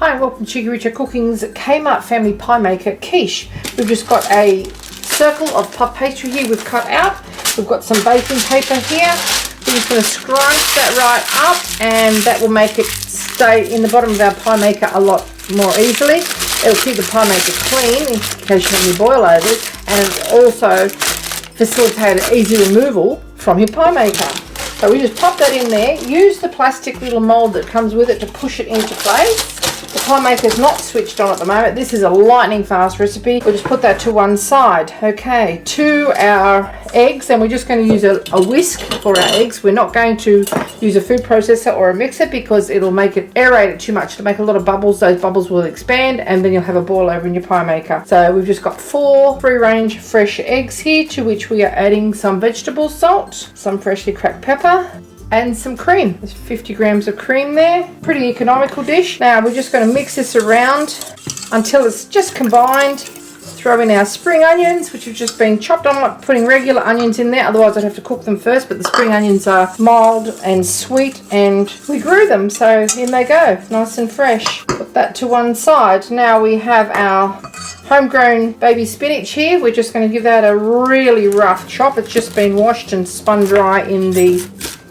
Hi and welcome to Cheekyricho Cooking's Kmart Family Piemaker Quiche. We've just got a circle of puff pastry here we've cut out. We've got some baking paper here. We're just going to scrunch that right up, and that will make it stay in the bottom of our pie maker a lot more easily. It'll keep the pie maker clean in case you have any boilovers, and it'll also facilitate an easy removal from your pie maker. So we just pop that in there. Use the plastic little mould that comes with it to push it into place. The pie maker is not switched on at the moment. This is a lightning fast recipe. We'll just put that to one side. Okay, to our eggs, and we're just going to use a whisk for our eggs. We're not going to use a food processor or a mixer because it'll make it aerate it too much to make a lot of bubbles. Those bubbles will expand and then you'll have a boil over in your pie maker. So we've just got 4 free-range fresh eggs here, to which we are adding some vegetable salt, some freshly cracked pepper, and some cream. There's 50 grams of cream there. Pretty economical dish. Now we're just going to mix this around until it's just combined. Throw in our spring onions, which have just been chopped. I'm not putting regular onions in there, otherwise I'd have to cook them first, but the spring onions are mild and sweet, and we grew them, so in they go, nice and fresh. Put that to one side. Now we have our homegrown baby spinach here. We're just going to give that a really rough chop. It's just been washed and spun dry in the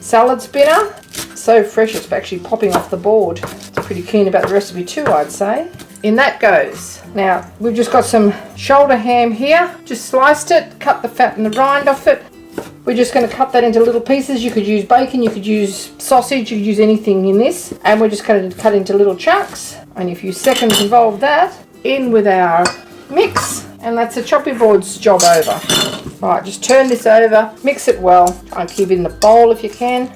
salad spinner. So fresh it's actually popping off the board. It's pretty keen about the recipe too, I'd say. In that goes. Now we've just got some shoulder ham here. Just sliced it, cut the fat and the rind off it. We're just going to cut that into little pieces. You could use bacon, you could use sausage, you could use anything in this. And we're just going to cut into little chunks. Only a few seconds involve that. In with our mix, and that's a chopping board's job over. Right, just turn this over, mix it well. Try and keep it in the bowl if you can.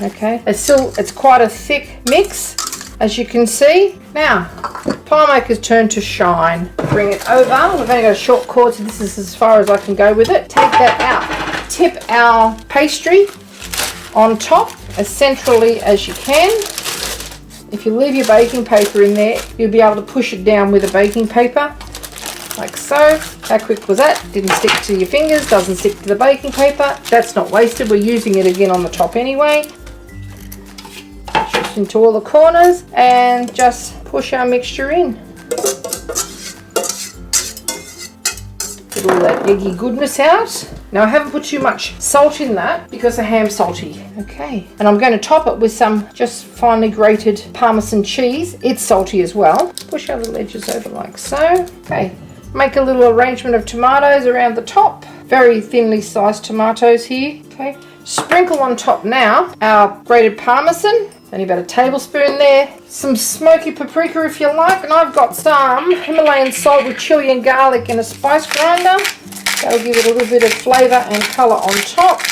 Okay, it's quite a thick mix, as you can see. Now, pie maker's turn to shine. Bring it over. We've only got a short cord, so this is as far as I can go with it. Take that out. Tip our pastry on top as centrally as you can. If you leave your baking paper in there, you'll be able to push it down with a baking paper, like so. How quick was that? Didn't stick to your fingers, doesn't stick to the baking paper. That's not wasted. We're using it again on the top anyway. Just into all the corners and just push our mixture in. Get all that eggy goodness out. Now I haven't put too much salt in that because the ham's salty. Okay, and I'm going to top it with some just finely grated parmesan cheese. It's salty as well. Push our little edges over like so. Okay, make a little arrangement of tomatoes around the top. Very thinly sliced tomatoes here. Okay, sprinkle on top now our grated parmesan. Only about a tablespoon there. Some smoky paprika if you like, and I've got some Himalayan salt with chili and garlic in a spice grinder. That'll give it a little bit of flavour and colour on top.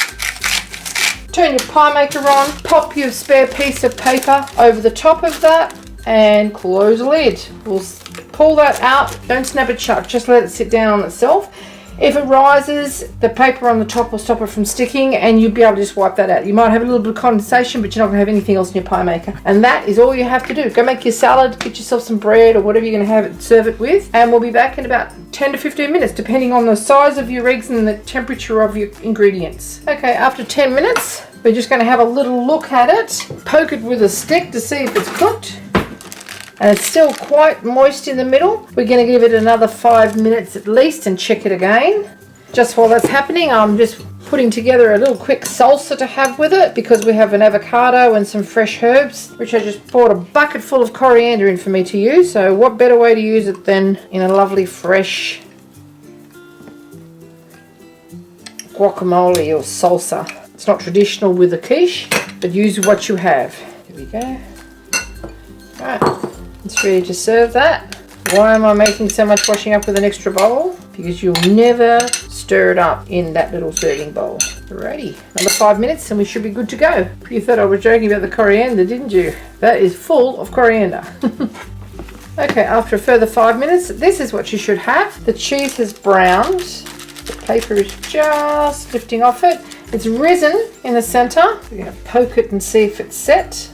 Turn your pie maker on, pop your spare piece of paper over the top of that, and close the lid. We'll pull that out, don't snap it shut, just let it sit down on itself. If it rises, the paper on the top will stop it from sticking, and you'll be able to just wipe that out. You might have a little bit of condensation, but you're not going to have anything else in your pie maker. And that is all you have to do. Go make your salad, get yourself some bread or whatever you're going to have it, serve it with, and we'll be back in about 10 to 15 minutes, depending on the size of your eggs and the temperature of your ingredients. Okay, after 10 minutes, we're just going to have a little look at it, poke it with a stick to see if it's cooked. And it's still quite moist in the middle. We're going to give it another 5 minutes at least and check it again. Just while that's happening, I'm just putting together a little quick salsa to have with it because we have an avocado and some fresh herbs, which I just poured a bucket full of coriander in for me to use. So what better way to use it than in a lovely fresh guacamole or salsa. It's not traditional with a quiche, but use what you have. Here we go. Alright. It's ready to serve that. Why am I making so much washing up with an extra bowl? Because you'll never stir it up in that little serving bowl. Alrighty, another 5 minutes and we should be good to go. You thought I was joking about the coriander, didn't you? That is full of coriander. Okay, after a further 5 minutes, this is what you should have. The cheese has browned. The paper is just lifting off it. It's risen in the center. We're going to poke it and see if it's set.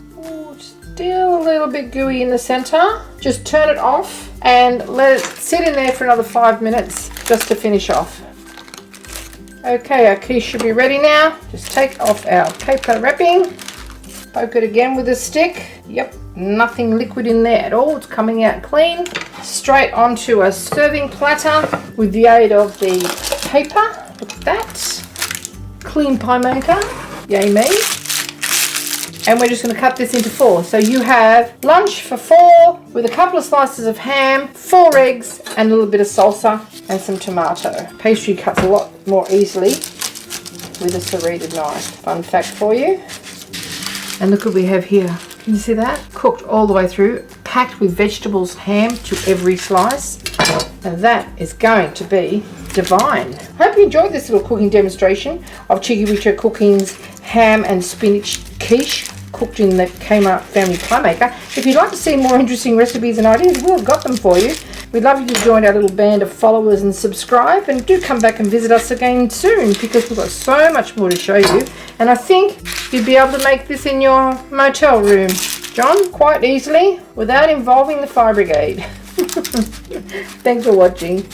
Still a little bit gooey in the center. Just turn it off and let it sit in there for another 5 minutes just to finish off. Okay, our quiche should be ready now. Just take off our paper wrapping, poke it again with a stick. Yep, Nothing liquid in there at all. It's coming out clean. Straight onto a serving platter with the aid of the paper. Look at that. Clean pie maker. Yay me. And we're just going to cut this into 4. So you have lunch for 4 with a couple of slices of ham, 4 eggs, and a little bit of salsa and some tomato. Pastry cuts a lot more easily with a serrated knife. Fun fact for you. And look what we have here. Can you see that? Cooked all the way through, packed with vegetables, ham to every slice. Now that is going to be divine. Hope you enjoyed this little cooking demonstration of Cheekyricho Cooking's ham and spinach quiche, cooked in the Kmart family pie maker. If you'd like to see more interesting recipes and ideas, we've got them for you. We'd love you to join our little band of followers and subscribe, and do come back and visit us again soon, because we've got so much more to show you. And I think you'd be able to make this in your motel room, John, quite easily without involving the fire brigade. Thanks for watching.